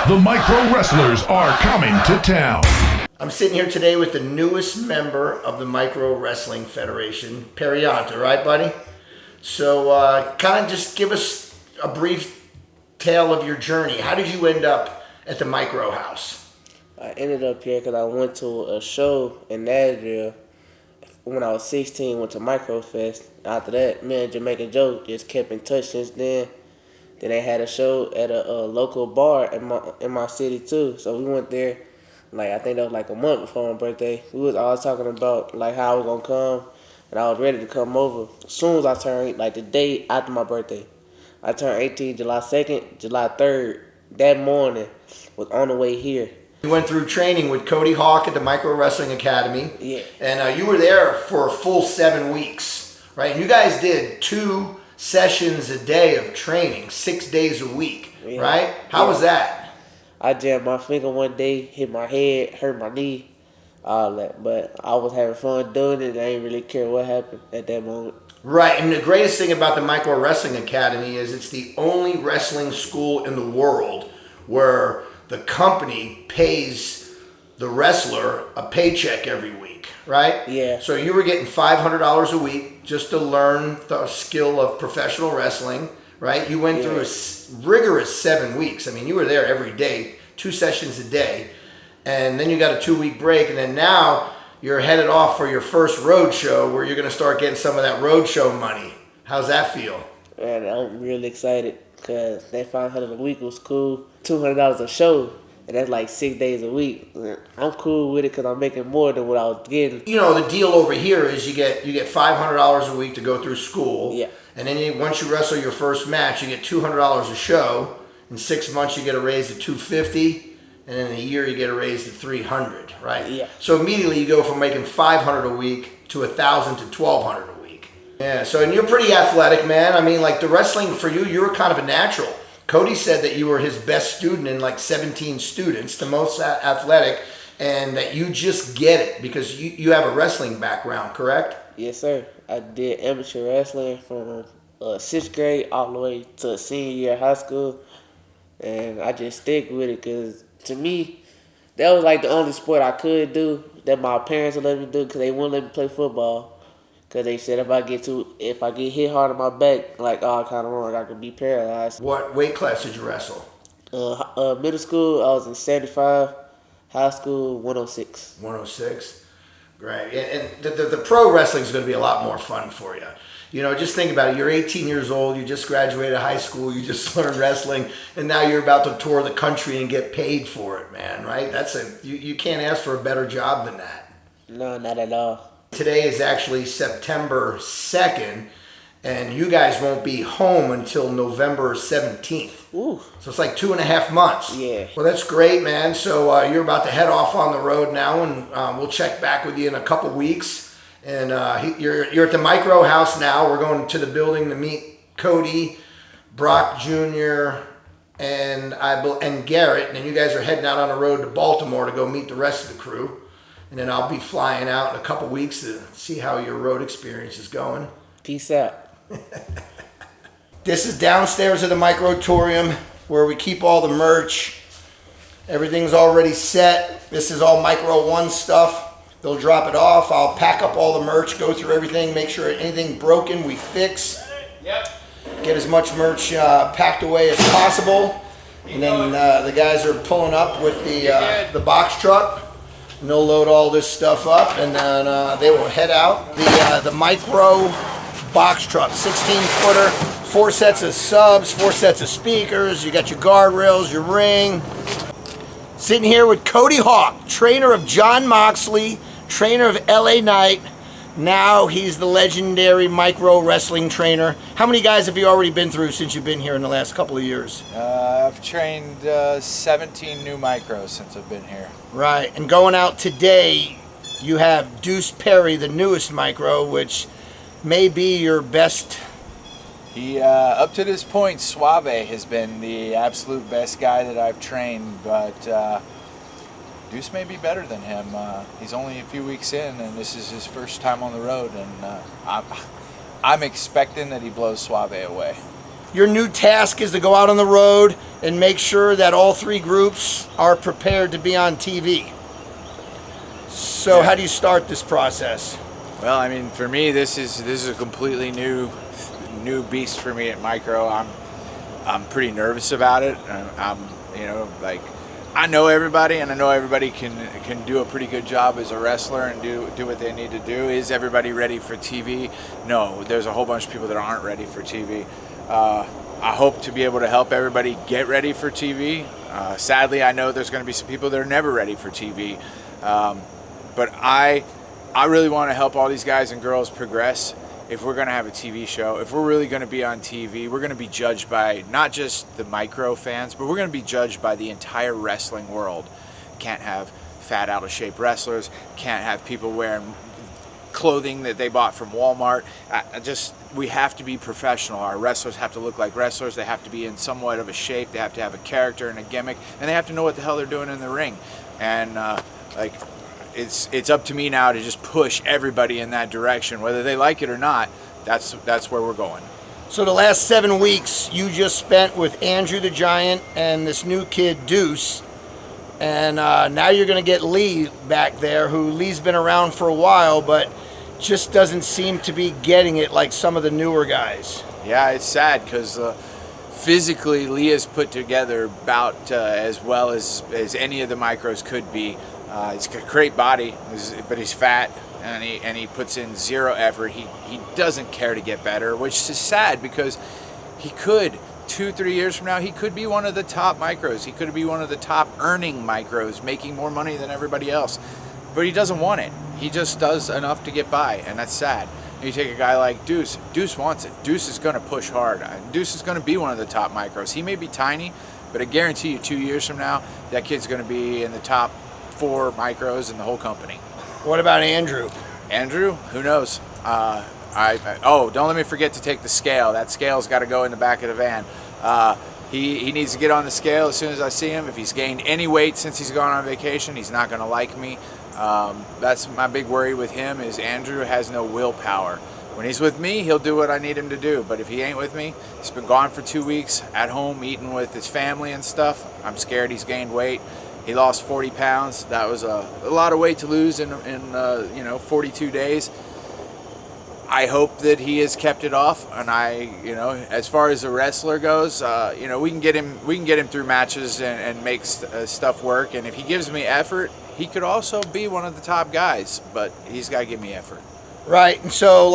The Micro Wrestlers are coming to town. I'm sitting here today with the newest member of the Micro Wrestling Federation, Perianta, right, buddy? So kind of just give us a brief tale of your journey. How did you end up at the Micro House? I ended up here because I went to a show in Nashville when I was 16, went to Micro Fest. After that, me and Jamaican Joe just kept in touch since then. Then they had a show at a local bar in my city too. So we went there, I think that was like a month before my birthday. We was always talking about how I was gonna come, and I was ready to come over. As soon as I turned, the day after my birthday, I turned 18 July 2nd, July 3rd. That morning, was on the way here. You went through training with Cody Hawk at the Micro Wrestling Academy. Yeah. And you were there for a full 7 weeks, right? And you guys did 2 sessions a day of training, 6 days a week, Yeah. right? How was that? I jammed my finger one day, hit my head, hurt my knee, all that. But I was having fun doing it. I didn't really care what happened at that moment. Right, and the greatest thing about the Micro Wrestling Academy is it's the only wrestling school in the world where the company pays the wrestler a paycheck every week, right? Yeah. So you were getting $500 a week just to learn the skill of professional wrestling, right? You went through a rigorous 7 weeks. I mean, you were there every day, 2 sessions a day, and then you got a 2-week break, and then now you're headed off for your first road show where you're going to start getting some of that road show money. How's that feel? Man, I'm really excited because that $500 a week was cool. $200 a show, and that's 6 days a week. I'm cool with it because I'm making more than what I was getting. You know, the deal over here is you get $500 a week to go through school. Yeah. And then once you wrestle your first match, you get $200 a show. In 6 months, you get a raise to $250, and in a year, you get a raise to $300, right? Yeah. So immediately you go from making $500 a week to $1,000 to $1,200 a week. Yeah. So and you're pretty athletic, man. I mean, the wrestling for you, you're kind of a natural. Cody said that you were his best student in 17 students, the most athletic, and that you just get it because you have a wrestling background, correct? Yes, sir. I did amateur wrestling from 6th grade all the way to senior year of high school, and I just stick with it because to me, that was the only sport I could do that my parents would let me do because they wouldn't let me play football. Because they said if I get hit hard on my back, all kind of wrong, I could be paralyzed. What weight class did you wrestle? Middle school, I was in 75. High school, 106. 106? Great. And the pro wrestling is going to be a lot more fun for you. You know, just think about it. You're 18 years old. You just graduated high school. You just learned wrestling. And now you're about to tour the country and get paid for it, man, right? You can't ask for a better job than that. No, not at all. Today is actually September 2nd, and you guys won't be home until November 17th. Ooh. So it's 2.5 months. Yeah. Well, that's great, man. So you're about to head off on the road now, and we'll check back with you in a couple weeks. And you're at the Micro House now. We're going to the building to meet Cody, Brock Jr., and Garrett. And then you guys are heading out on the road to Baltimore to go meet the rest of the crew. And then I'll be flying out in a couple weeks to see how your road experience is going. Peace out. This is downstairs at the Microtorium where we keep all the merch. Everything's already set. This is all Micro One stuff. They'll drop it off. I'll pack up all the merch, go through everything, make sure anything broken we fix. Yep. Get as much merch packed away as possible. And then the guys are pulling up with the box truck. And they'll load all this stuff up, and then they will head out. The Micro box truck, 16-footer, 4 sets of subs, 4 sets of speakers. You got your guardrails, your ring. Sitting here with Cody Hawk, trainer of John Moxley, trainer of LA Knight. Now he's the legendary Micro wrestling trainer. How many guys have you already been through since you've been here in the last couple of years? I've trained 17 new micros since I've been here. Right, and going out today, you have Deuce Perry, the newest Micro, which may be your best. He, up to this point, Suave has been the absolute best guy that I've trained, but Deuce may be better than him. He's only a few weeks in, and this is his first time on the road, and I'm expecting that he blows Suave away. your new task is to go out on the road and make sure that all 3 groups are prepared to be on TV. So how do you start this process? Well, I mean, for me, this is a completely new beast for me at Micro. I'm pretty nervous about it. Like, I know everybody, and I know everybody can do a pretty good job as a wrestler and do what they need to do. Is everybody ready for TV? No, there's a whole bunch of people that aren't ready for TV. I hope to be able to help everybody get ready for TV. Sadly, I know there's going to be some people that are never ready for TV. But I really want to help all these guys and girls progress. If we're going to have a TV show, if we're really going to be on TV, we're going to be judged by not just the Micro fans, but we're going to be judged by the entire wrestling world. Can't have fat, out of shape wrestlers. Can't have people wearing clothing that they bought from Walmart. We have to be professional. Our wrestlers have to look like wrestlers. They have to be in somewhat of a shape. They have to have a character and a gimmick, and they have to know what the hell they're doing in the ring. And it's up to me now to just push everybody in that direction, whether they like it or not. That's where we're going. So the last 7 weeks you just spent with Andrew the Giant and this new kid Deuce, and now you're going to get Lee back there, who Lee's been around for a while, but just doesn't seem to be getting it like some of the newer guys. Yeah, it's sad because physically Lee is put together about as well as any of the Micros could be. He's got a great body, but he's fat, and he puts in zero effort. He doesn't care to get better, which is sad because he could, 2-3 years from now, he could be one of the top Micros. He could be one of the top earning Micros, making more money than everybody else. But he doesn't want it. He just does enough to get by, and that's sad. You take a guy like Deuce. Deuce wants it. Deuce is going to push hard. Deuce is going to be one of the top Micros. He may be tiny, but I guarantee you 2 years from now, that kid's going to be in the top 4 Micros in the whole company. What about Andrew? Andrew? Who knows? Don't let me forget to take the scale. That scale's got to go in the back of the van. He needs to get on the scale as soon as I see him. If he's gained any weight since he's gone on vacation, he's not going to like me. That's my big worry with him, is Andrew has no willpower. When he's with me, he'll do what I need him to do. But if he ain't with me, he's been gone for 2 weeks, at home eating with his family and stuff. I'm scared he's gained weight. He lost 40 pounds. That was a lot of weight to lose in 42 days. I hope that he has kept it off, and as far as the wrestler goes, we can get him through matches and make stuff work. And if he gives me effort, he could also be one of the top guys, but he's got to give me effort. Right, and so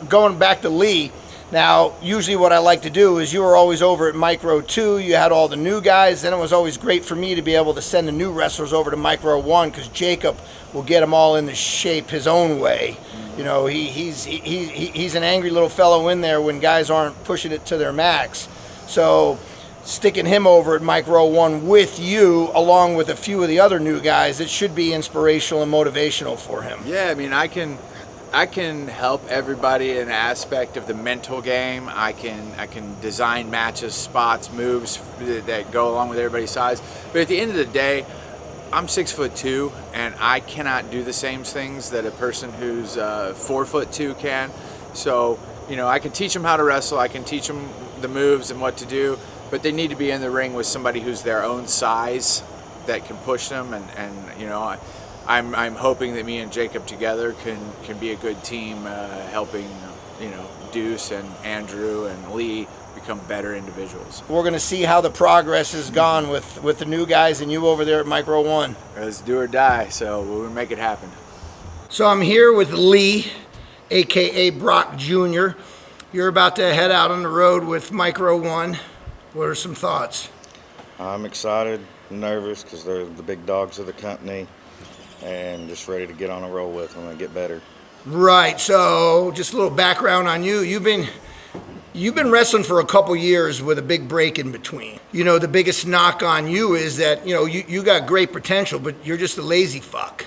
going back to Lee, now usually what I like to do is, you were always over at Micro 2, you had all the new guys, then it was always great for me to be able to send the new wrestlers over to Micro 1, because Jacob will get them all into shape his own way. You know, he's an angry little fellow in there when guys aren't pushing it to their max. So sticking him over at Micro 1 with you, along with a few of the other new guys, it should be inspirational and motivational for him. Yeah, I mean, I can help everybody in an aspect of the mental game. I can design matches, spots, moves that go along with everybody's size. But at the end of the day, I'm 6'2", and I cannot do the same things that a person who's 4'2" can. So, I can teach them how to wrestle. I can teach them the moves and what to do, but they need to be in the ring with somebody who's their own size that can push them. And I'm hoping that me and Jacob together can be a good team, helping Deuce and Andrew and Lee become better individuals. We're going to see how the progress has gone with the new guys and you over there at Micro 1. Let's do or die, so we'll make it happen. So I'm here with Lee, a.k.a. Brock Jr. You're about to head out on the road with Micro 1. What are some thoughts? I'm excited, nervous, because they're the big dogs of the company, and just ready to get on a roll with them and get better. Right, so just a little background on you. You've been wrestling for a couple years with a big break in between. The biggest knock on you is that, you got great potential, but you're just a lazy fuck.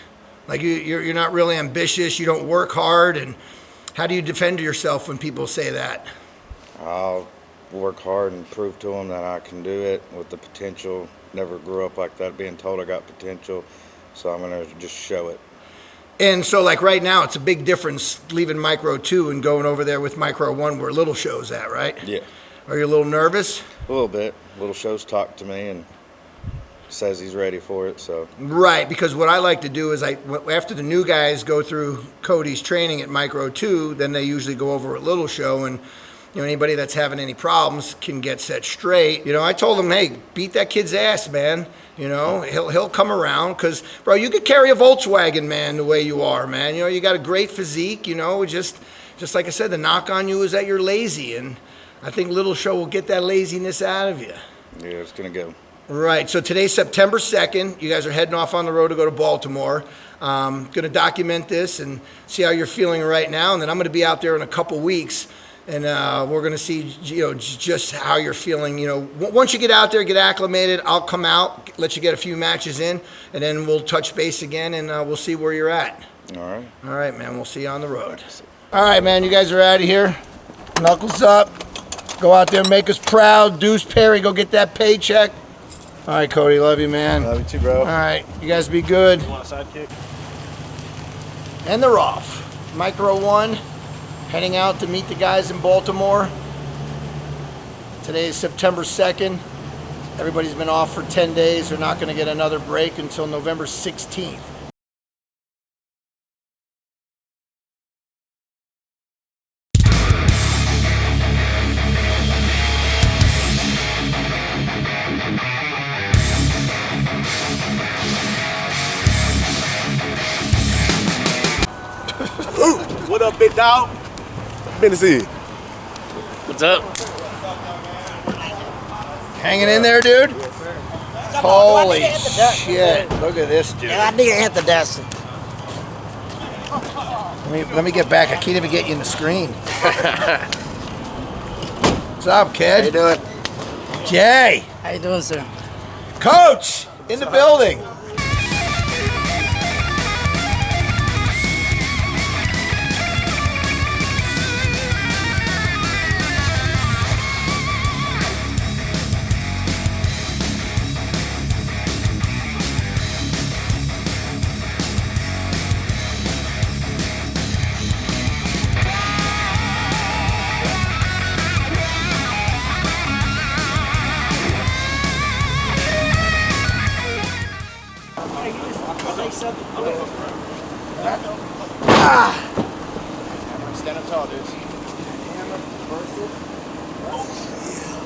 Like, you're not really ambitious, you don't work hard, and how do you defend yourself when people say that? I'll work hard and prove to them that I can do it with the potential. Never grew up like that, being told I got potential, so I'm going to just show it. And so, like, right now, it's a big difference leaving Micro 2 and going over there with Micro 1 where Little Show's at, right? Yeah. Are you a little nervous? A little bit. Little Show's talked to me and says he's ready for it, so. Right, because what I like to do is after the new guys go through Cody's training at Micro 2, then they usually go over at Little Show, and anybody that's having any problems can get set straight. I told him, hey, beat that kid's ass, man. He'll come around, because, bro, you could carry a Volkswagen, man, the way you are, man. You got a great physique, just like I said, the knock on you is that you're lazy, and I think Little Show will get that laziness out of you. Yeah, it's going to go. Right, so today's September 2nd. You guys are heading off on the road to go to Baltimore. Going to document this and see how you're feeling right now, and then I'm going to be out there in a couple weeks, and we're going to see, just how you're feeling. Once you get out there, get acclimated, I'll come out, let you get a few matches in, and then we'll touch base again, and we'll see where you're at. All right. All right, man, we'll see you on the road. All right, man, you guys are out of here. Knuckles up. Go out there, make us proud. Deuce Perry, go get that paycheck. All right, Cody, love you, man. Love you too, bro. All right, you guys be good. You want a sidekick? And they're off. Micro 1, heading out to meet the guys in Baltimore. Today is September 2nd. Everybody's been off for 10 days. They're not going to get another break until November 16th. What up, big dog? Been to see you. What's up? Hanging in there, dude? Holy shit. Look at this, dude. Yeah, I need to hit the desk. Let me get back. I can't even get you in the screen. What's up, kid? How you doing? Jay. How you doing, sir? Coach, in the building. Stand up tall, dudes.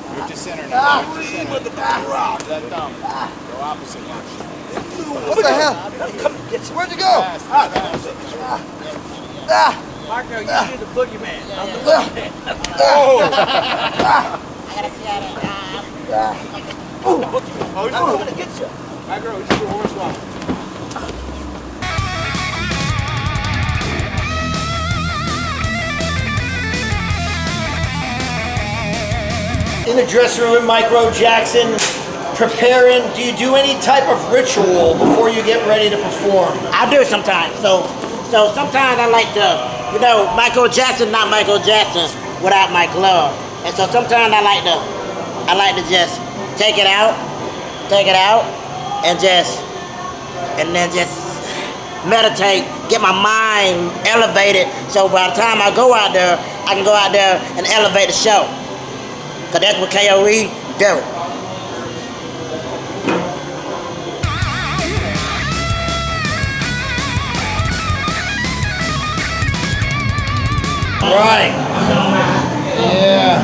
Move to center now. Move to center. Use that thumb. Go opposite now. What the hell? Where'd you go? Marco, you do the boogeyman. I'm the boogeyman. I'm gonna get you. Marco, just do horse walk. In the dressing room with Micro Jackson, preparing. Do you do any type of ritual before you get ready to perform? I do it sometimes. So sometimes I like to, Michael Jackson, not Michael Jackson without my glove. And so sometimes I like to just take it out, and then just meditate, get my mind elevated. So by the time I go out there, I can go out there and elevate the show. Cause that's what KOE do. Right. Yeah.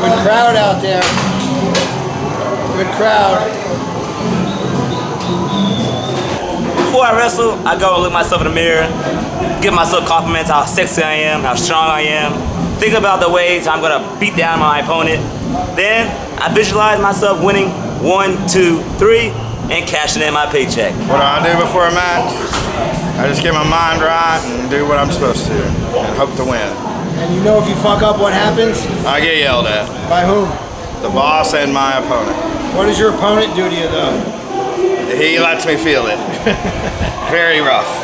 Good crowd out there. Good crowd. Before I wrestle, I go and look myself in the mirror, give myself compliments how sexy I am, how strong I am. Think about the ways I'm gonna beat down my opponent. Then I visualize myself winning 1, 2, 3, and cashing in my paycheck. What do I do before a match? I just get my mind right and do what I'm supposed to and hope to win. And if you fuck up, what happens? I get yelled at. By whom? The boss and my opponent. What does your opponent do to you, though? He lets me feel it. Very rough.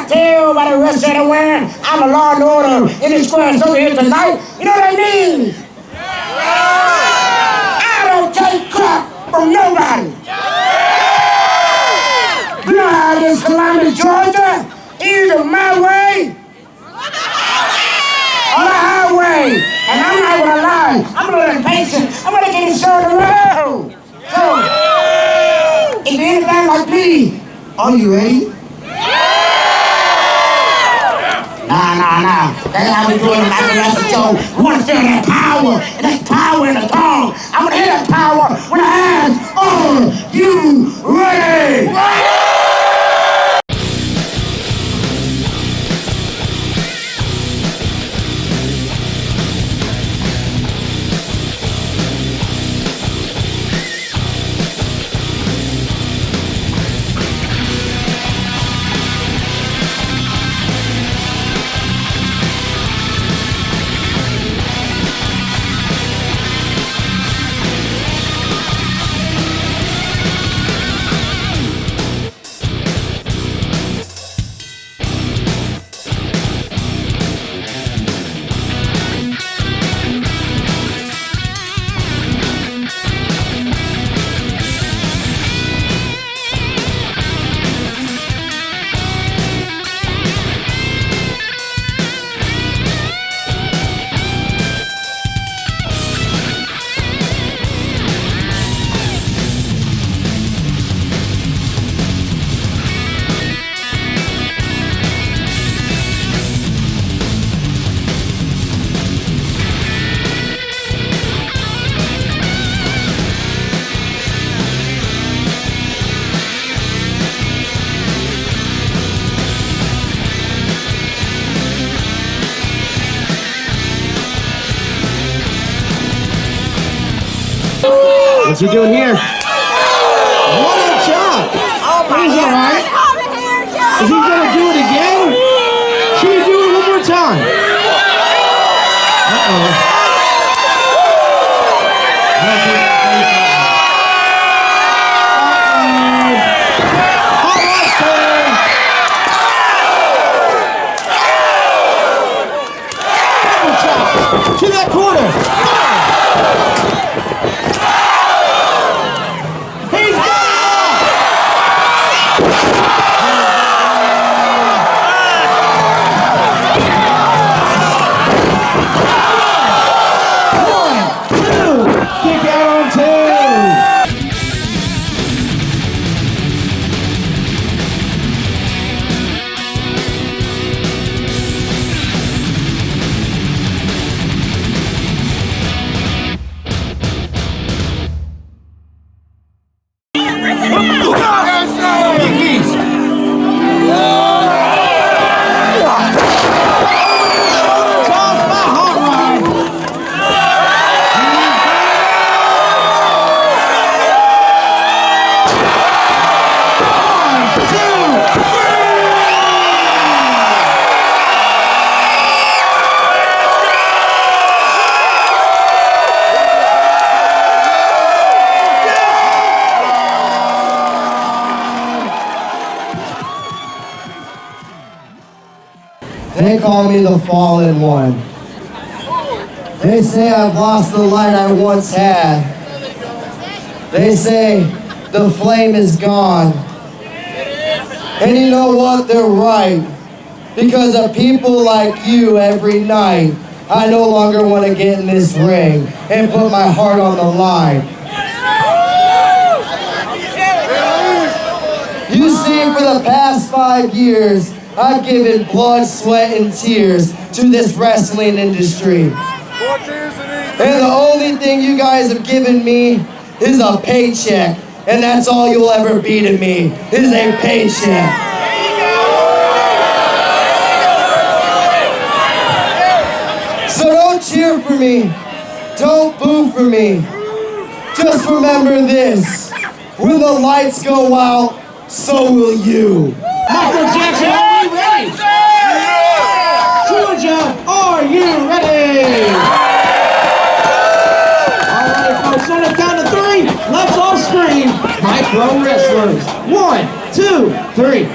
I tell by the rest I'm wearing, I'm a law and order in this square so here tonight. You know what I mean? I don't take crap from nobody. You know how it is, Columbus, Georgia? Either my way or the highway. And I'm not gonna lie, I'm a little impatient. I'm gonna get this show on the road. So, if you're anything like me, are you ready? Nah. That's how we doing the Michael Russell show. We want to feel that power, and that's power in the tongue. I want to hear that power when I ask, are you ready? What's he doing here? What a job! He's all right. Is he gonna do it again? Should we do it one more time? To that corner. They call me the fallen one. They say I've lost the light I once had. They say the flame is gone. And you know what? They're right. Because of people like you every night, I no longer want to get in this ring and put my heart on the line. You see, for the past 5 years, I've given blood, sweat, and tears to this wrestling industry. And the only thing you guys have given me is a paycheck. And that's all you'll ever be to me, is a paycheck. So don't cheer for me. Don't boo for me. Just remember this. When the lights go out, so will you. Michael Jackson, are you ready? Georgia, are you ready? All right, folks, on the count of 3, let's all scream, Micro Wrestlers. 1, 2, 3.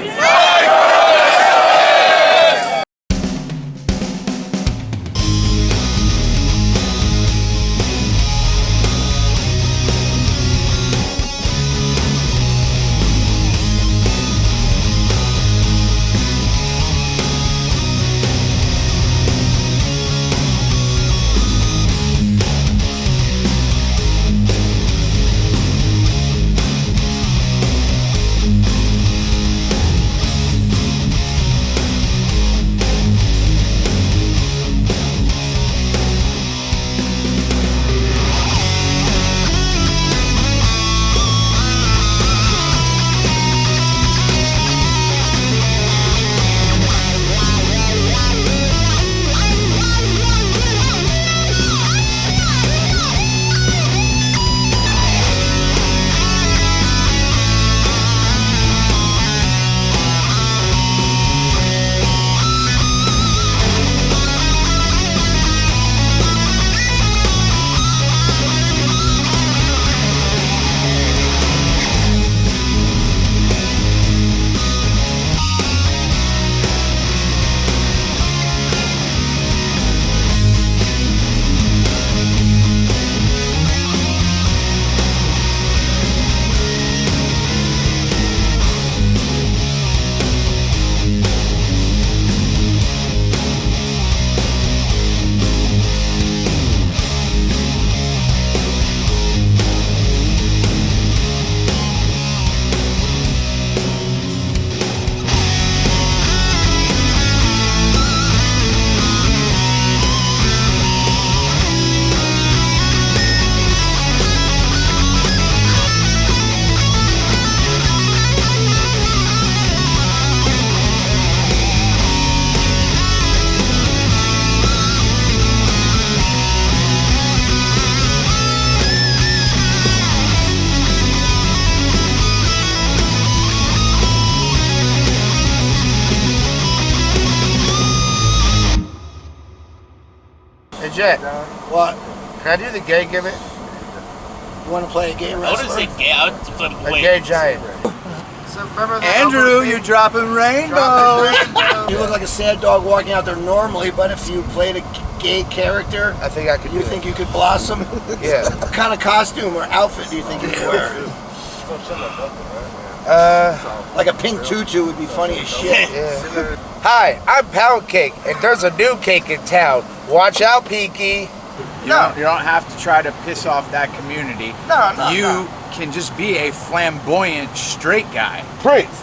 Jet. What? Can I do the gay gimmick? You want to play a gay wrestler? I would say gay. I would flip A gay giant. So remember the Andrew, you're dropping rainbows. You look like a sad dog walking out there normally, but if you played a gay character, I think I could. you think you could blossom? Yeah. What kind of costume or outfit do you think you could wear? Like a pink tutu would be funny as shit. Yeah. Hi, I'm Pound Cake, and there's a new cake in town. Watch out, Pinky. You don't have to try to piss off that community. No, You can just be a flamboyant straight guy. Prince.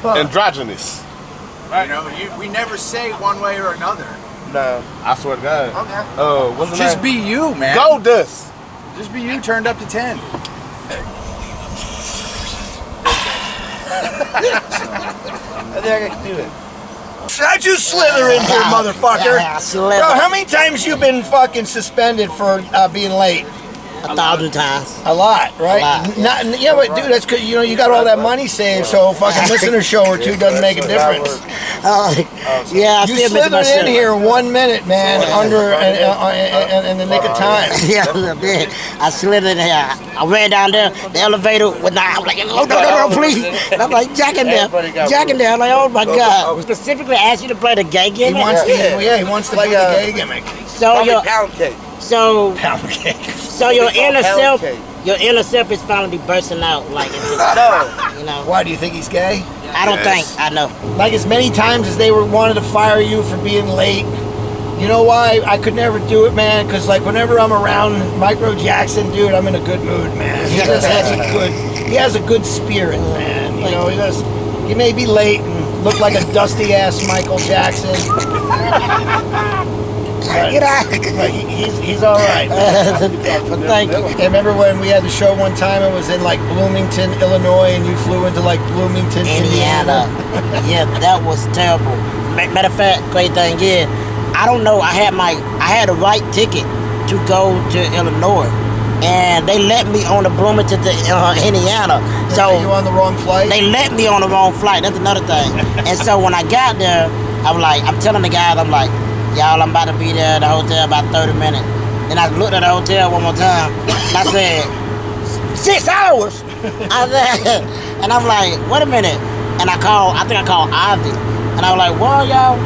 Androgynous. You know, we never say one way or another. No. I swear to God. Okay. What's the Just name? be you, man. Goldust. Just be you turned up to 10. I think I can do it. How'd you slither in here, motherfucker? Yeah, slither. Bro, how many times you been fucking suspended for being late? 1,000 times. A lot, right? A lot. Yeah, but dude, that's because you got all that money saved, so fucking missing a show or two doesn't make a difference. Yeah, I You still miss my slithered in shit. here 1 minute, man, under in the nick of time. Yeah, I did. I slid in here. I ran down there. The elevator was not. I was like, oh, no, please. And I'm like, Jack in there. Jack in there. I'm like, oh my God. Specifically asked you to play the gay He gimmick. wants to, he wants to play the gay gimmick. So your Pound Cake. so Pound cake. so your inner Pound self, cake. your inner self is finally bursting out. Like it's just, No. you know. Why do you think he's gay? I don't think I know. Like as many times as they wanted to fire you for being late. You know why I could never do it, man? Because like whenever I'm around Micro Jackson, dude, I'm in a good mood, man. He just has a good spirit, man. You know, he may be late and look like a dusty ass Michael Jackson. But he's all right. But thank you. I remember when we had the show one time, it was in like Bloomington, Illinois, and you flew into like Bloomington, Indiana. Yeah, that was terrible. Matter of fact, great thing is, I don't know. I had the right ticket to go to Illinois, and they let me on the Bloomington to Indiana. So you on the wrong flight? They let me on the wrong flight. That's another thing. And so when I got there, I'm telling the guys, I'm like, y'all, I'm about to be there at the hotel about 30 minutes. Then I looked at the hotel one more time, and I said, 6 hours? I said, and I'm like, wait a minute. And I think I called Ivy. And I was like, well, y'all.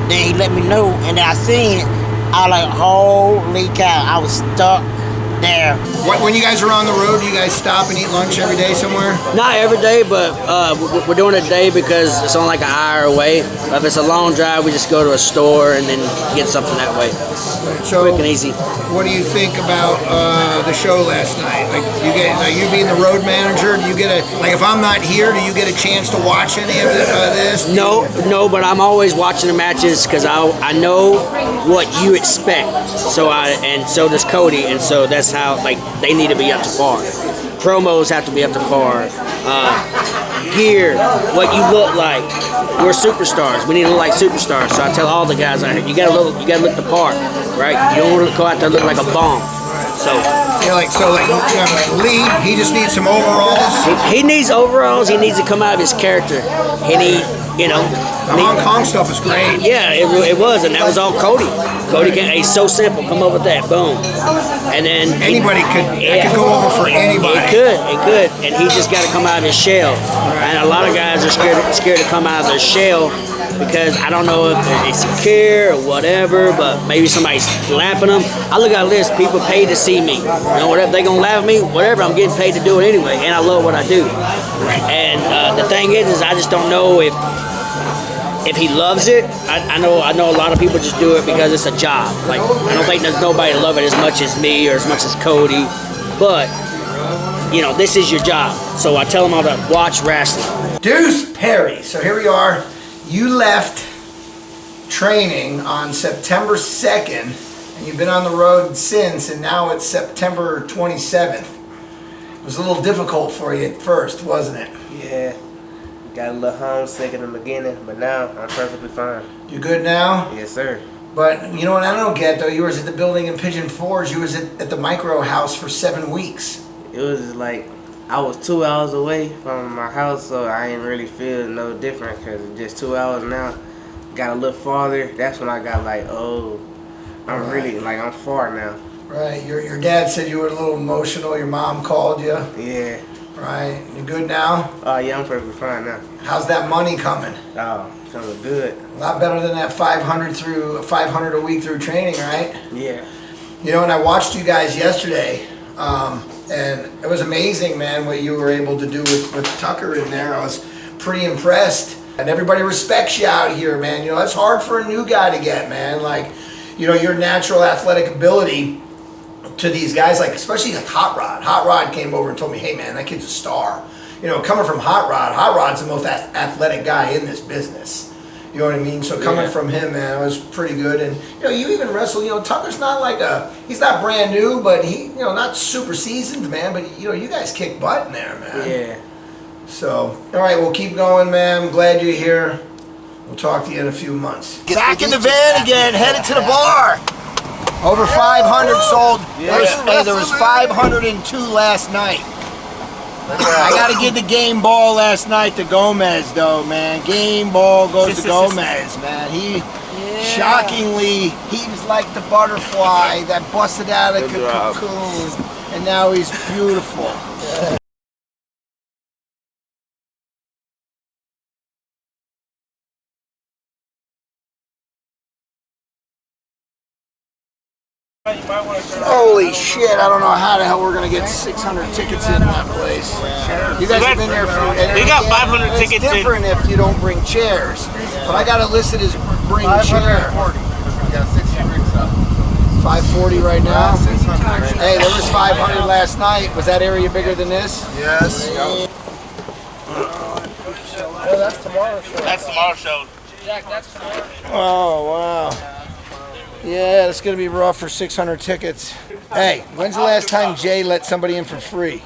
Then he let me know, and then I seen it. I was like, holy cow, I was stuck there. When you guys are on the road, do you guys stop and eat lunch every day somewhere? Not every day, but we're doing it a day because it's only like an hour away. If it's a long drive, we just go to a store and then get something that way. So, quick and easy. What do you think about the show last night? Like you being the road manager, do you get if I'm not here, do you get a chance to watch any of this? No, but I'm always watching the matches because I know what you expect. And so does Cody, and so that's how they need to be up to par. Promos have to be up to par. Gear, what you look like. We're superstars. We need to look like superstars. So I tell all the guys out here, you gotta look the part, right? You don't want to go out there and look like a bomb. So Lee, he just needs some overalls. He needs overalls. He needs to come out of his character. The Hong Kong stuff is great. Yeah, it was, and that was all Cody. He's so simple. Come over with that, boom, and then it could go over for anybody. It could, and he just got to come out of his shell. And a lot of guys are scared to come out of their shell because I don't know if they're insecure or whatever, but maybe somebody's laughing at them. I look at this, people pay to see me. Whatever they gonna laugh at me, whatever. I'm getting paid to do it anyway, and I love what I do. And the thing is I just don't know if he loves it. I know a lot of people just do it because it's a job. Like I don't think there's nobody love it as much as me or as much as Cody, but this is your job. So I tell them all to watch wrestling. Deuce Perry. So here we are. You left training on September 2nd, and you've been on the road since, and now it's September 27th. It was a little difficult for you at first, wasn't it? Yeah. Got a little homesick in the beginning, but now I'm perfectly fine. You good now? Yes, sir. But you know what I don't get, though? You was at the building in Pigeon Forge. You was at the Micro House for 7 weeks. It was like I was 2 hours away from my house, so I didn't really feel no different because just 2 hours now. Got a little farther. That's when I got like, oh. I'm really, like, I'm far now. Right. Your dad said you were a little emotional. Your mom called you. Yeah. Right. You good now? Yeah, I'm perfectly fine now. How's that money coming? Oh, feeling good. A lot better than that 500 a week through training, right? Yeah. You know, and I watched you guys yesterday, and it was amazing, man, what you were able to do with Tucker in there. I was pretty impressed. And everybody respects you out here, man. You know, that's hard for a new guy to get, man. Like, you know, your natural athletic ability to these guys, like, especially like Hot Rod. Hot Rod came over and told me, hey, man, that kid's a star. You know, coming from Hot Rod's the most athletic guy in this business. You know what I mean? So coming from him, man, it was pretty good. And, you know, you even wrestle, you know, Tucker's not like he's not brand new, but he, you know, not super seasoned, man. But, you know, you guys kick butt in there, man. Yeah. So, all right, we'll keep going, man. I'm glad you're here. We'll talk to you in a few months. Back in the van again, headed to the bar. Over 500 sold. There was 502 last night. I got to give the game ball last night to Gomez, though, man. Game ball goes to Gomez, man. Shockingly, he was like the butterfly that busted out of the cocoon, and now he's beautiful. Holy shit, I don't know how the hell we're going to get 600 tickets in that place. You guys have been there for... We got 500 tickets in. It's different if you don't bring chairs. But I got it listed as bring chair. 540 right now? Hey, there was 500 last night. Was that area bigger than this? Yes. Oh, that's tomorrow's show. That's tomorrow's show. Oh, wow. Yeah, it's going to be rough for 600 tickets. Hey, when's the last time Jay let somebody in for free?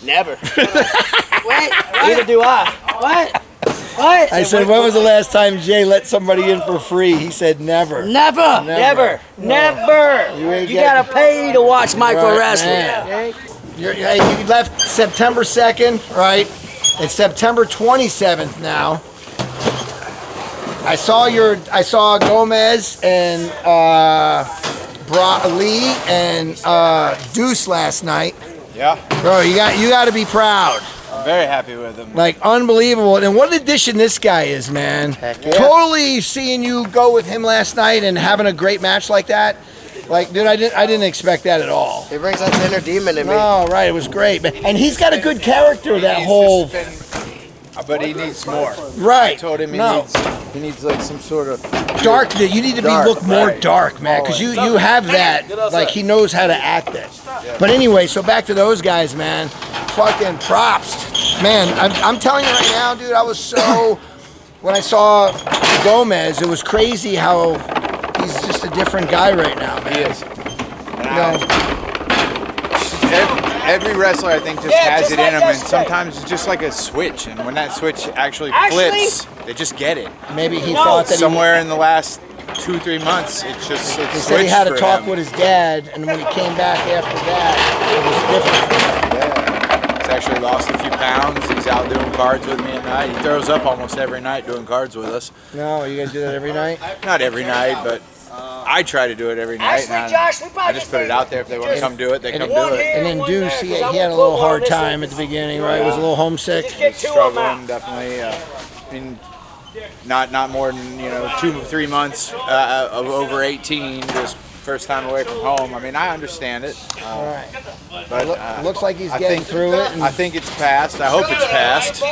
Never. Wait, neither do I. What? What? I said, when was the last time Jay let somebody in for free? He said, never. Never. You gotta pay to watch micro wrestling. Okay? You left September 2nd, right? It's September 27th now. I saw Gomez and Lee and Deuce last night. Yeah. Bro, you got to be proud. I'm very happy with him. Like, unbelievable. And what an addition this guy is, man. Heck yeah. Totally seeing you go with him last night and having a great match like that. Like, dude, I didn't expect that at all. It brings out the inner demon in me. Oh, right. It was great. And he's got a good character, that whole... But he needs more. Right. I told him he needs like some sort of dark. You need to look more dark, man, because you have that. Like, he knows how to act it. But anyway, so back to those guys, man. Fucking props, man. I'm telling you right now, dude. I was so when I saw Gomez, it was crazy how he's just a different guy right now, man. He is. Every wrestler, I think, just has it in them, and sometimes it's just like a switch, and when that switch actually flips, they just get it. Maybe he thought that somewhere in the last 2-3 months, he said he had a talk with his dad, and when he came back after that, it was different. Yeah. He's actually lost a few pounds. He's out doing cards with me at night. He throws up almost every night doing cards with us. No, you guys do that every night? Not every night, but I try to do it every night. I just put it out there. If they want to come do it, they come do it. And then Deuce, he had a little hard time at the beginning, right? Was a little homesick. He was struggling, definitely. I mean, not more than 2-3 months of over 18. Just first time away from home. I mean, I understand it. But looks like he's getting through it. I think it's passed. I hope it's passed.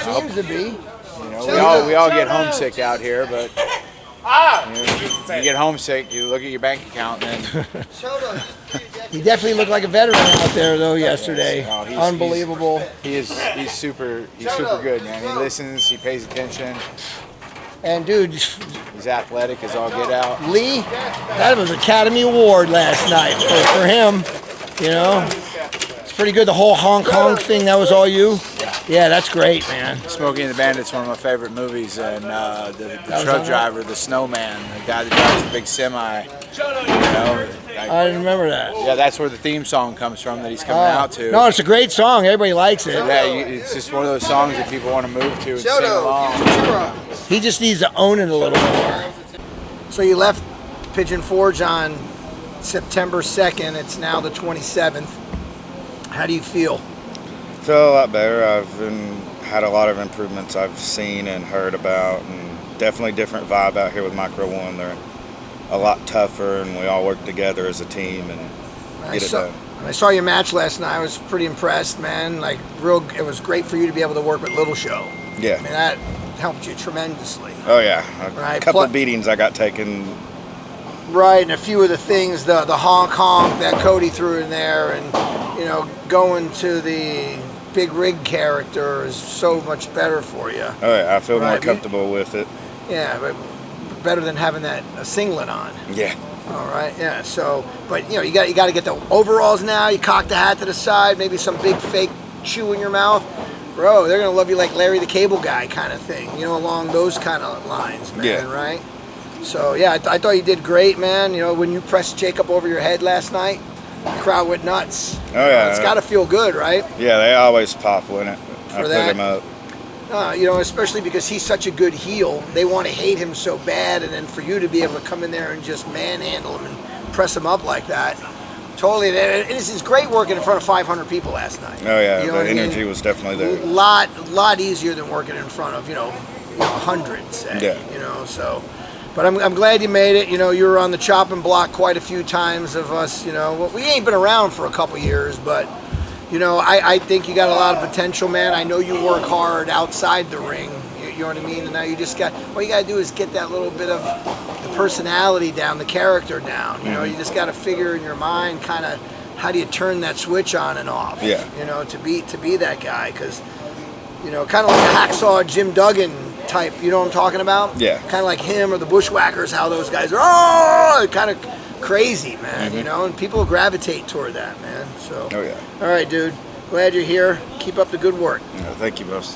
Seems to be. We all get homesick out here, but. You get homesick, you look at your bank account, and then... He definitely looked like a veteran out there, though, yesterday. Unbelievable. He's super good, man. He listens, he pays attention. And, dude... He's athletic as all get out. Lee, that was Academy Award last night for him, It's pretty good, the whole Hong Kong thing, that was all you? Yeah, that's great, man. Smokey and the Bandit's one of my favorite movies, and the truck driver, the snowman, the guy that drives the big semi. I didn't remember that. Yeah, that's where the theme song comes from that he's coming out to. No, it's a great song. Everybody likes it. Yeah, it's just one of those songs that people want to move to and sing along. He just needs to own it a little more. So you left Pigeon Forge on September 2nd. It's now the 27th. How do you feel? Feel a lot better. I've had a lot of improvements I've seen and heard about, and definitely different vibe out here with Micro One. They're a lot tougher, and we all work together as a team and get it done. I saw your match last night. I was pretty impressed, man. Like, it was great for you to be able to work with Little Show. Yeah. I mean, that helped you tremendously. Oh yeah, Right. A couple beatings I got taken. Right, and a few of the things, the honk honk that Cody threw in there, and going to the big rig character is so much better for you. Oh yeah, I feel more comfortable with it. Yeah, but better than having a singlet on. Yeah. All right, yeah. So, but you got to get the overalls now. You cock the hat to the side, maybe some big fake chew in your mouth, bro. They're gonna love you like Larry the Cable Guy kind of thing. Along those kind of lines, man. Yeah. Right. So yeah, I thought you did great, man. When you pressed Jacob over your head last night, the crowd went nuts. Oh yeah. It's got to feel good, right? Yeah, they always pop when I put him up. Especially because he's such a good heel. They want to hate him so bad, and then for you to be able to come in there and just manhandle him and press him up like that, totally. It's great working in front of 500 people last night. Oh yeah, the energy was definitely there. Lot easier than working in front of hundreds. Yeah. So. But I'm glad you made it. You were on the chopping block quite a few times of us. We ain't been around for a couple years, but. I think you got a lot of potential, man. I know you work hard outside the ring. You know what I mean? And now you just all you got to do is get that little bit of the personality down, the character down. You just got to figure in your mind kind of how do you turn that switch on and off. Yeah. To be that guy, because kind of like a hacksaw Jim Duggan type. You know what I'm talking about? Yeah. Kind of like him or the Bushwhackers. How those guys are kind of crazy, man. And people gravitate toward that, man. So. Oh yeah. All right, dude. Glad you're here. Keep up the good work. Thank you, boss.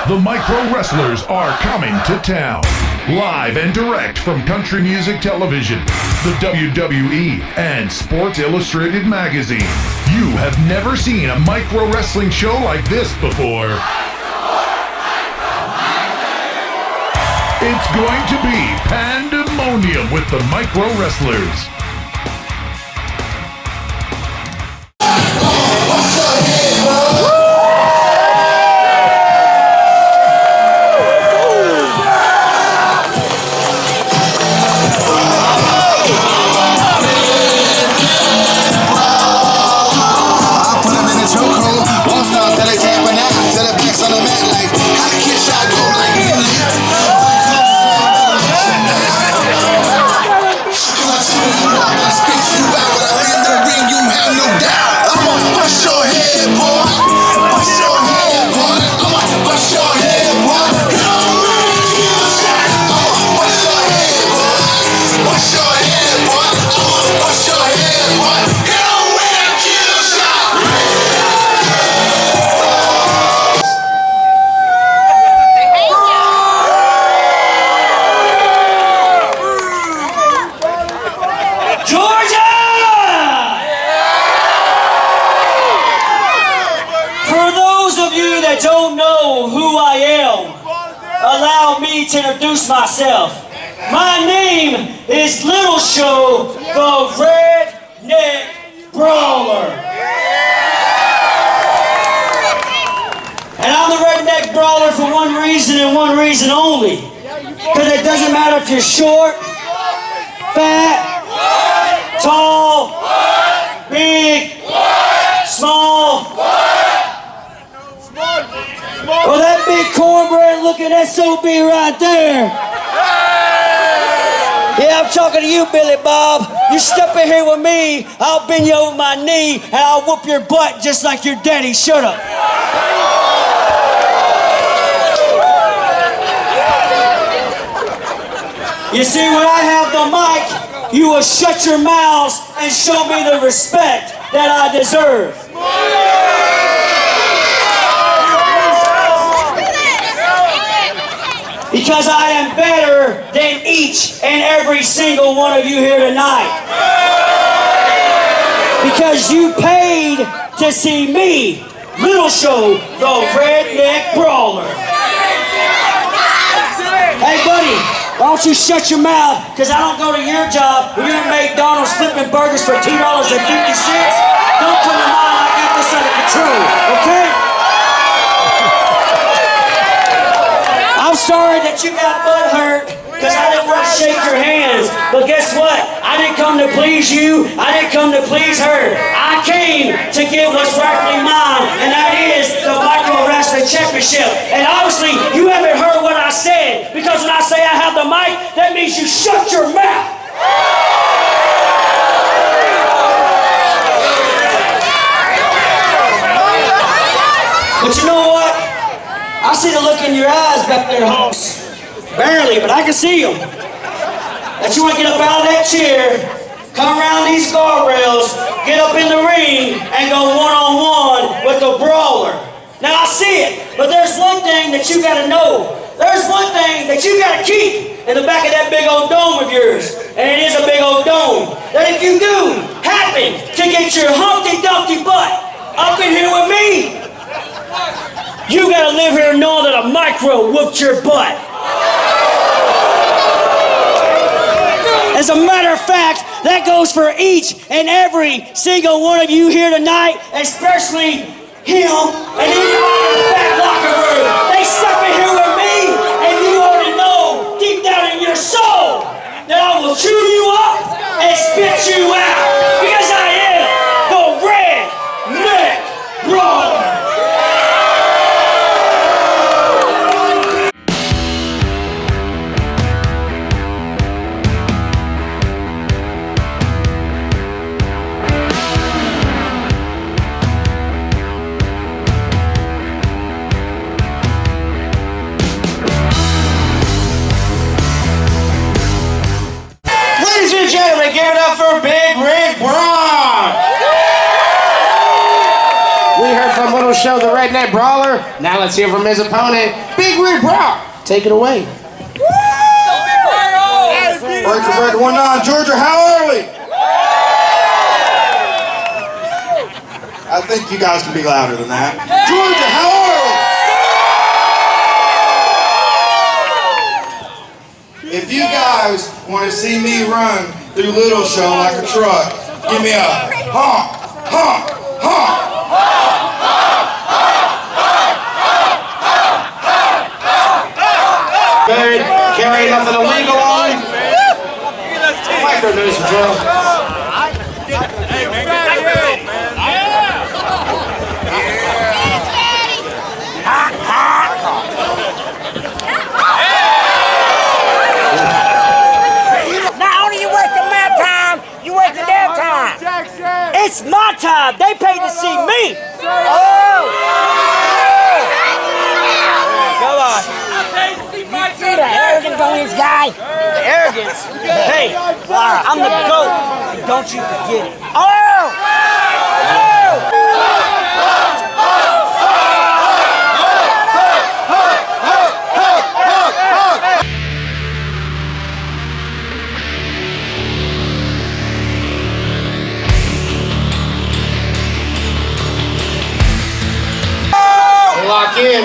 The Micro Wrestlers are coming to town. Live and direct from Country Music Television, the WWE, and Sports Illustrated Magazine. You have never seen a micro wrestling show like this before. It's going to be pandemonium with the Micro Wrestlers. To introduce myself. My name is Little Show, the Redneck Brawler. And I'm the Redneck Brawler for one reason and one reason only. Because it doesn't matter if you're short, fat, tall, big, small, well, that big cornbread looking SOB right there. Yeah, I'm talking to you, Billy Bob. You step in here with me, I'll bend you over my knee, and I'll whoop your butt just like your daddy should have. You see, when I have the mic, you will shut your mouths and show me the respect that I deserve. Because I am better than each and every single one of you here tonight. Because you paid to see me, Little Show, the Redneck Brawler. Hey buddy, Why don't you shut your mouth? Because I don't go to your job when you're at McDonald's flipping burgers for $2.50. Don't come to mine. I got this under control, okay? I'm sorry that you got butt hurt because I didn't want to shake your hands. But guess what? I didn't come to please you. I didn't come to please her. I came to give what's rightfully mine, and that is the Micro Wrestling Championship. And obviously, you haven't heard what I said, because when I say I have the mic, that means you shut your mouth. But you know what? I see the look in your eyes back there, Holmes. Barely, but I can see them. That you want to get up out of that chair, come around these guardrails, get up in the ring, and go one-on-one with the brawler. Now I see it, but there's one thing that you gotta know. There's one thing that you gotta keep in the back of that big old dome of yours, and it is a big old dome. That if you do happen to get your Humpty Dumpty butt up in here with me, you gotta live here knowing that a Micro whooped your butt. As a matter of fact, that goes for each and every single one of you here tonight, especially him and anybody in the back locker room. They step in here with me, and you already know deep down in your soul that I will chew you up and spit you out, because I am the Redneck Brawler. Ladies and gentlemen, give it up for Big Rig Braun! We heard from Little Show, the Redneck Brawler. Now let's hear from his opponent, Big Rig Braun. Take it away. Breaker 19, Georgia, how are we? I think you guys can be louder than that. Georgia, how are we? If you guys want to see me run through Little Show like a truck, give me a honk, honk, honk. Good. Carry nothing illegal on. Micro news for Joe. Not only you wasting my time, you wasting their time. It's my time. They paid to see me. Oh! Come on. See the arrogance on this guy? The arrogance? Hey, I'm the GOAT. And don't you forget it. Oh! Lock in.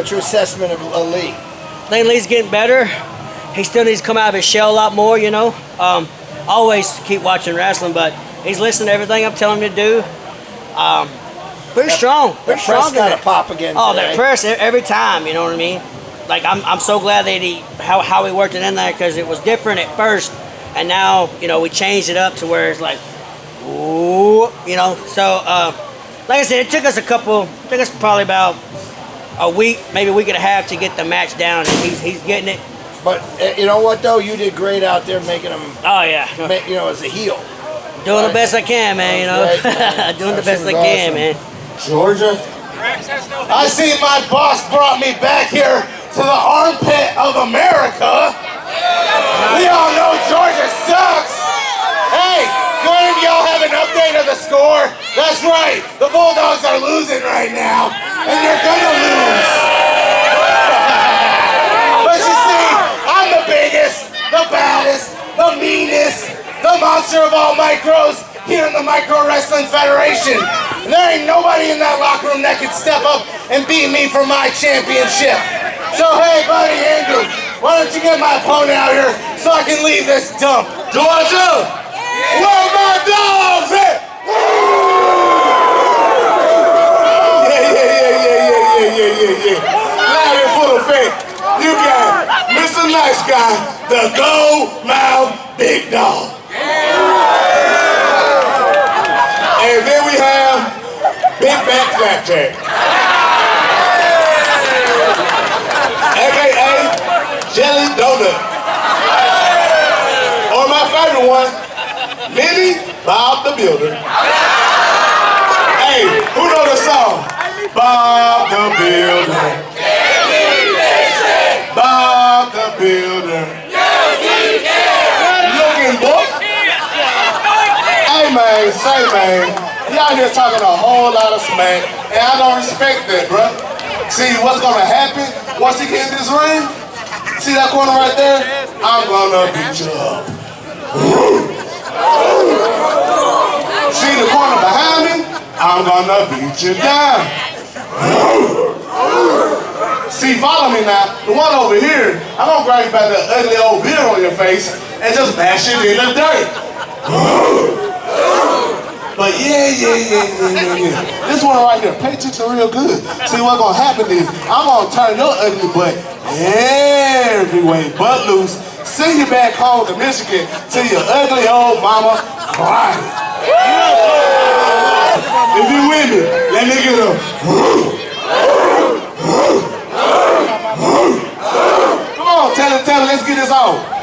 What's your assessment of Lee? I think Lee's getting better. He still needs to come out of his shell a lot more, you know. Always keep watching wrestling, but he's listening to everything I'm telling him to do. Pretty strong. Pretty strong. Press got to pop again Oh, today. that press every time, you know what I mean? Like, I'm so glad that how he worked it in there, because it was different at first, and now, you know, we changed it up to where it's like, ooh, you know. So, like I said, it took us probably about a week, maybe a week and a half to get the match down, and he's getting it. But you know what though, you did great out there making him. Oh yeah. You know, as a heel. Doing the best I can, man. You know, Right, doing the best I can, man. Georgia. I see my boss brought me back here to the armpit of America. We all know Georgia sucks. Hey, one of y'all have an update of the score? That's right, the Bulldogs are losing right now, and you're gonna lose. But you see, I'm the biggest, the baddest, the meanest, the monster of all micros here in the Micro Wrestling Federation. And there ain't nobody in that locker room that can step up and beat me for my championship. So hey, buddy Andrew, why don't you get my opponent out here so I can leave this dump? Georgia, where my dogs at? Yeah. Loud and full effect. You got Mr. Nice Guy, the gold mouth big dog. And then we have Big Back Flapjack. AKA Jelly Donut. Or my favorite one, Minnie Bob the Builder. Hey, who know the song? Bob the Builder. Bob the Builder. Looking boy. Hey man, say man, y'all here talking a whole lot of smack, and I don't respect that, bro. See what's gonna happen once he get in this ring? See that corner right there? I'm gonna beat you up. See the corner behind me? I'm gonna beat you down. See, follow me now. The one over here, I'm gonna grab you by the ugly old beard on your face and just bash it in the dirt. But yeah. This one right here, pay attention real good. See what's gonna happen is, I'm gonna turn your ugly butt every way but loose. Send you back home to Michigan to your ugly old mama crying. If you with me, let me get up. Come on, tell it, let's get this on.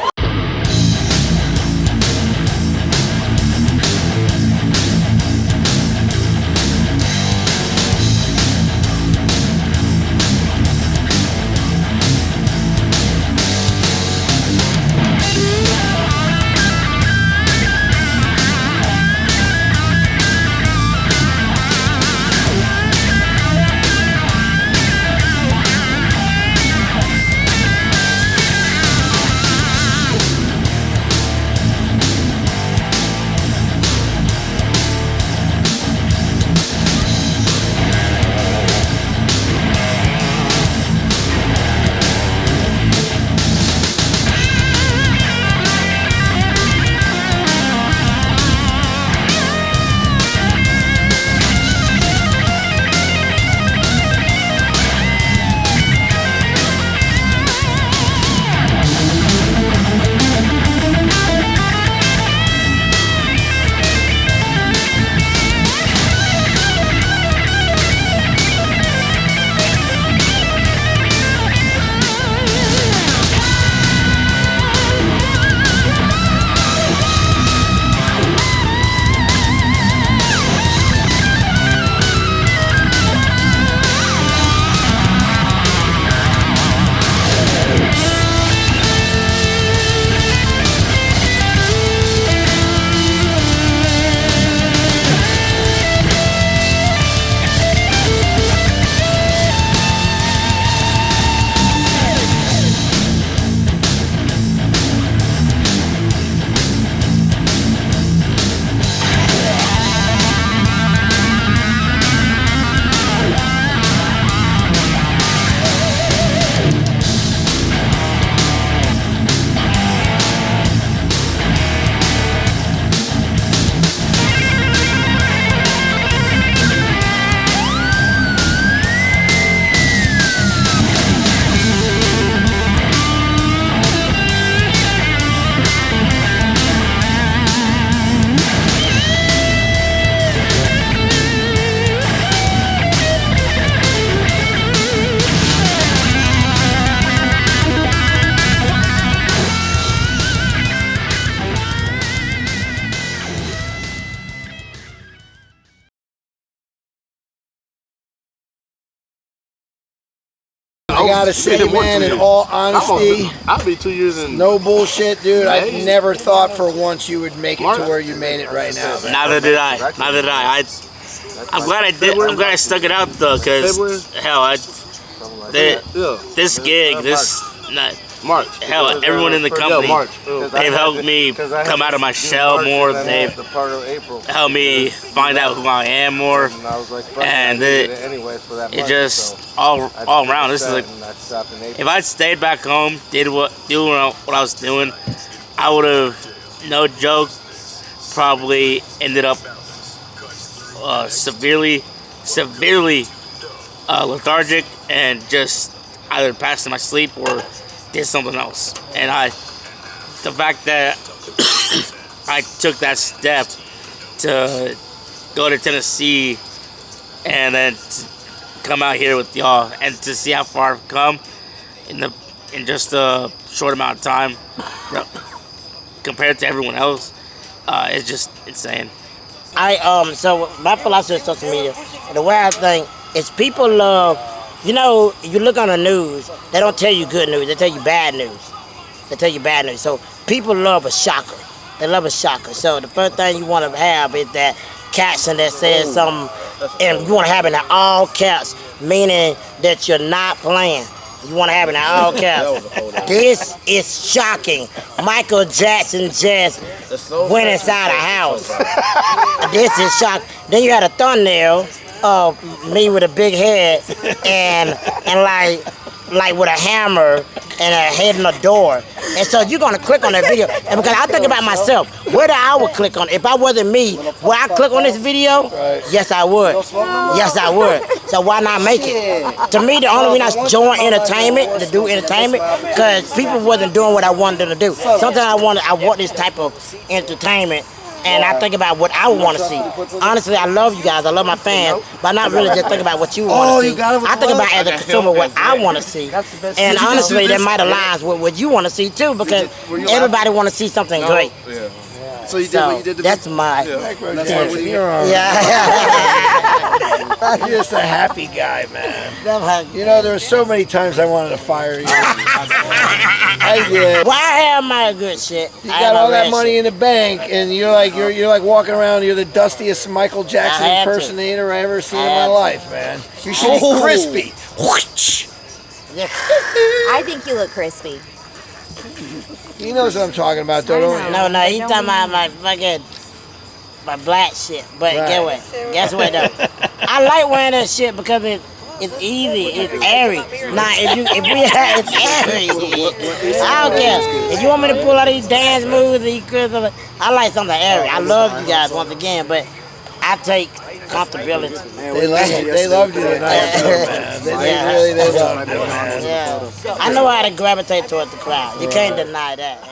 I gotta say, man, in all honesty, I'll be 2 years in. no bullshit, dude. I May. never thought for once you would make it to where you made it right now, man. Neither did I. Neither did I. I'm glad I did. I'm glad I stuck it out though, cause hell, this gig, March. Hell, everyone in the company, they've helped me come out of my shell more. They've helped me find out who I am more, and it just all around. This is like, if I'd stayed back home, doing what I was doing, I would have, no joke, probably ended up severely lethargic and just either passed in my sleep or did something else. And the fact that I took that step to go to Tennessee and then to come out here with y'all and to see how far I've come in just a short amount of time compared to everyone else, it's just insane. So my philosophy of social media, the way I think is people love, you know, you look on the news, they don't tell you good news, they tell you bad news. So people love a shocker. They love a shocker. So the first thing you want to have is that caption that says something, and you want to have it in all caps, meaning that you're not playing. You want to have it in all caps. This is shocking. Michael Jackson just went inside a house. This is shocking. Then you had a thumbnail of me with a big head and like with a hammer and a head in a door. And so you're gonna click on that video. And because I think about myself, whether I would click on it, if I wasn't me, would I click on this video? Yes, I would. Yes, I would. So why not make it? To me, the only reason I joined entertainment, to do entertainment, because people wasn't doing what I wanted them to do. Sometimes I want this type of entertainment. And I think about what I want to see. Honestly, I love you guys. I love my fans. But I'm not really just thinking about what you want to see. I think about as a consumer what I want to see. And honestly, that might align with what you want to see too, because everybody want to see something great. So you did what you did to that's my. You're just a happy guy, man. You know, there were so many times I wanted to fire you. I did. Why am I good shit? You got all that money in the bank, and you're like walking around. You're the dustiest Michael Jackson impersonator I ever seen in my life, man. You should be crispy. I think you look crispy. He knows what I'm talking about, though, don't he? No, he's talking about my fucking black shit. But guess what though? I like wearing that shit because it's easy, it's airy. Now it's airy. I don't care. If you want me to pull out these dance moves, I like something airy. I love you guys once again, but I take comfortability. They loved you tonight, man. They loved you, man. Yeah. I know how to gravitate towards the crowd. You can't deny that.